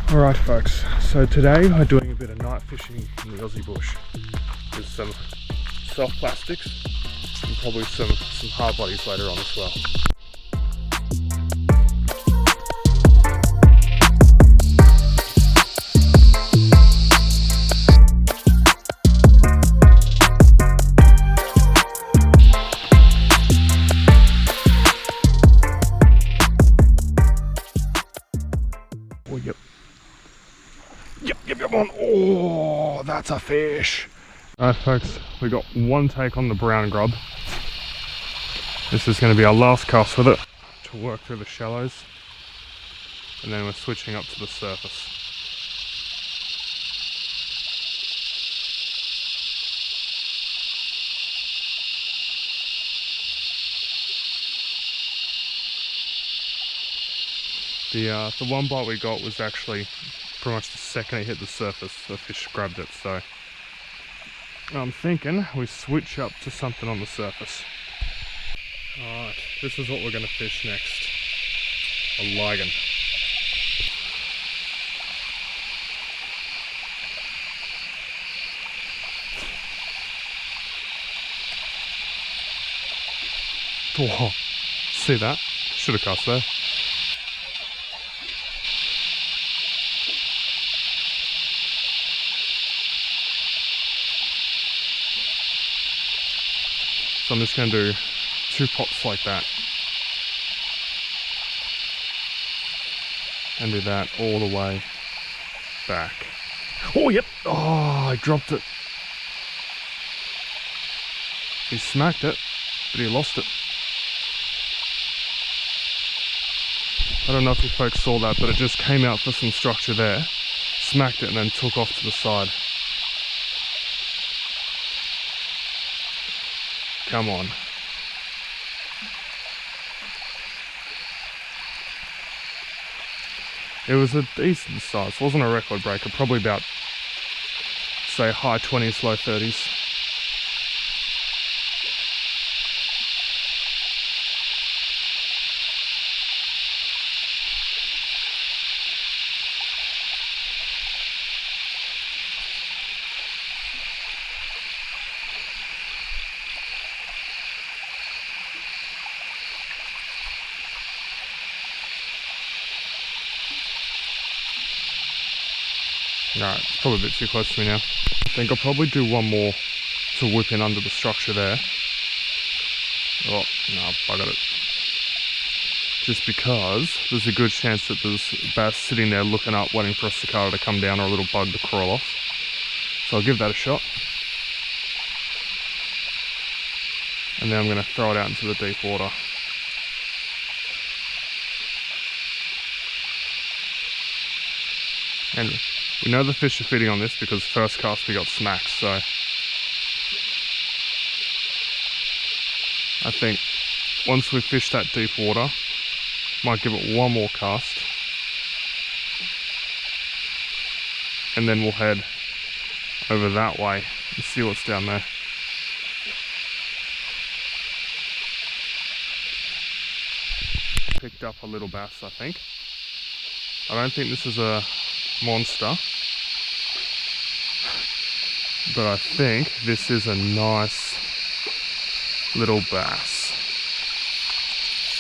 Alright folks, so today we're doing a bit of night fishing in the Aussie bush with some soft plastics and probably some hard bodies later on as well. Oh, yep. Yep, on. Oh, that's a fish. Alright folks, we got one take on the brown grub. This is going to be our last cast with it to work through the shallows, and then we're switching up to the surface. The one bite we got was actually pretty much the second it hit the surface, the fish grabbed it, so I'm thinking we switch up to something on the surface. Alright, this is what we're going to fish next. A ligon. Oh, see that? Should have cast there. So I'm just going to do 2 pops like that. And do that all the way back. Oh, yep! Oh, I dropped it. He smacked it, but he lost it. I don't know if you folks saw that, but it just came out for some structure there, smacked it, and then took off to the side. Come on. It was a decent size. It wasn't a record breaker, probably about, say, high 20s, low 30s. Alright, it's probably a bit too close to me now. I think I'll probably do one more to whip in under the structure there. Oh, no, I got it. Just because there's a good chance that there's a bass sitting there looking up, waiting for a cicada to come down or a little bug to crawl off. So I'll give that a shot. And then I'm going to throw it out into the deep water. And we know the fish are feeding on this because first cast we got smacked, so I think once we fish that deep water, might give it one more cast, and then we'll head over that way and see what's down there. Picked up a little bass, I think. I don't think this is a monster, but I think this is a nice little bass.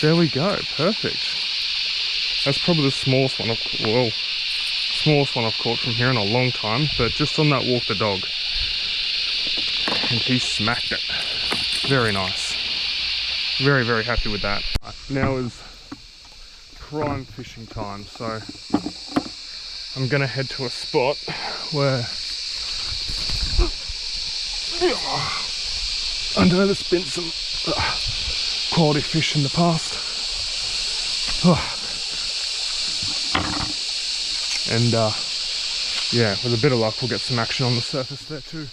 There we go, perfect. That's probably the smallest one I've caught from here in a long time, but just on that walk the dog, and he smacked it. Very nice. Very, very happy with that. Now is prime fishing time, so I'm gonna head to a spot where I know there's been some quality fish in the past. And yeah, with a bit of luck we'll get some action on the surface there too.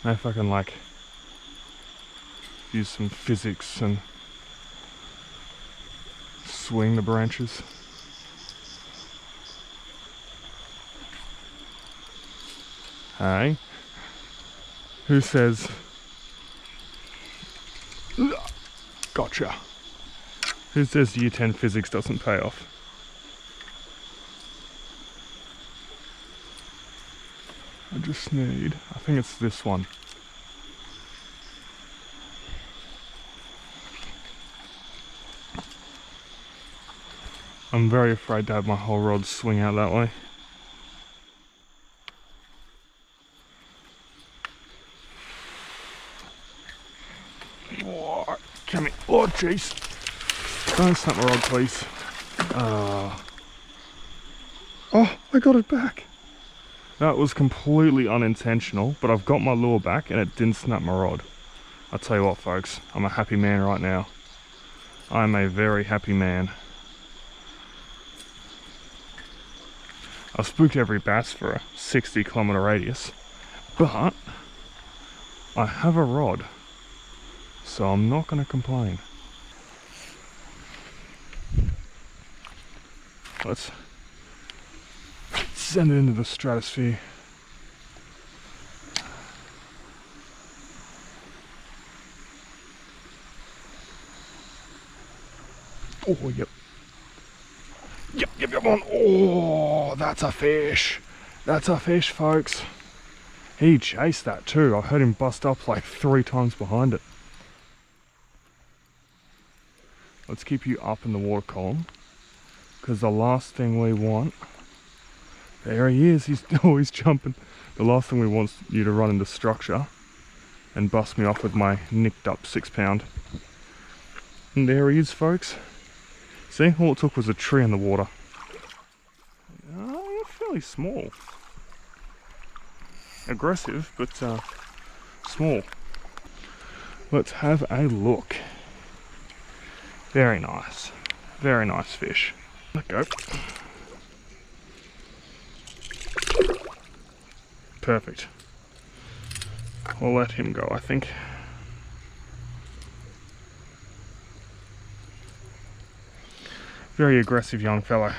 If I can like use some physics and swing the branches. Hey, who says, gotcha. Who says year 10 physics doesn't pay off? I just need, I think it's this one. I'm very afraid to have my whole rod swing out that way. Oh, come here. Oh, jeez. Don't snap my rod, please. Oh, I got it back. That was completely unintentional, but I've got my lure back and it didn't snap my rod. I'll tell you what, folks, I'm a happy man right now. I'm a very happy man. I've spooked every bass for a 60-kilometer radius, but I have a rod, so I'm not going to complain. Let's send it into the stratosphere. Oh, yep. Yep, on. Oh, that's a fish. That's a fish, folks. He chased that too. I heard him bust up like 3 times behind it. Let's keep you up in the water column, because the last thing we want... There he is. He's always jumping. The last thing we want is you to run into structure and bust me off with my nicked up 6-pound. And there he is, folks. See, all it took was a tree in the water. Oh, fairly small. Aggressive, but small. Let's have a look. Very nice. Very nice fish. Let go. Perfect. We'll let him go, I think. Very aggressive young fellow.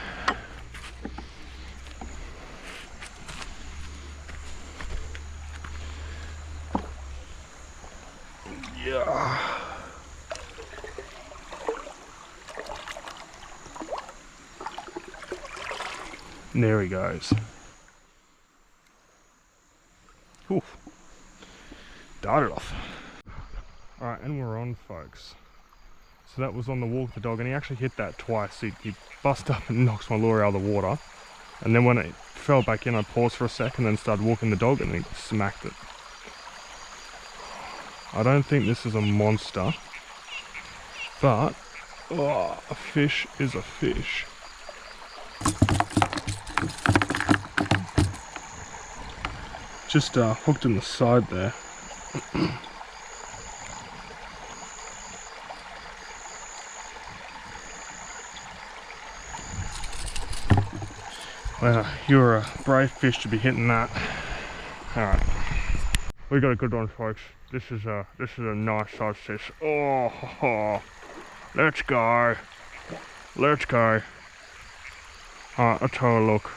Yeah. There he goes. Oof. Darted off. Alright, and we're on, folks. So that was on the walk the dog, and he actually hit that twice. He bust up and knocks my lure out of the water. And then when it fell back in, I paused for a second, then started walking the dog, and he smacked it. I don't think this is a monster, but oh, a fish is a fish. Just hooked in the side there. Well, you're a brave fish to be hitting that. Alright. We got a good one, folks. This is a nice size fish. Oh, let's go. Let's go. Alright, let's have a look.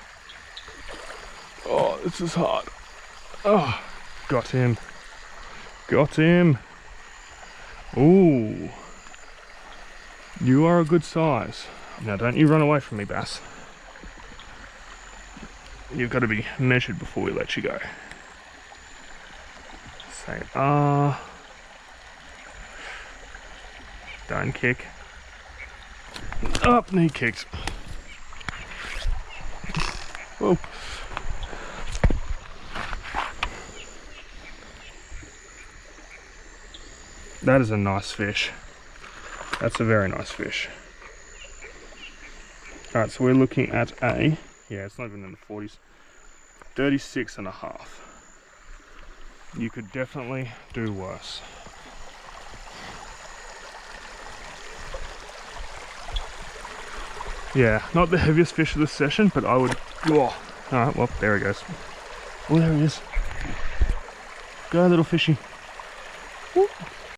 Oh, this is hard. Oh, got him. Got him. Ooh. You are a good size. Now don't you run away from me, bass. You've got to be measured before we let you go. Say don't kick. Up, knee kicks. Whoa. That is a nice fish. That's a very nice fish. Alright, so we're looking at a, yeah, it's not even in the 40s, 36.5. You could definitely do worse. Yeah, not the heaviest fish of the session, but I would, oh, alright, well, there he goes. Oh, there he is. Go, little fishy. Whoop.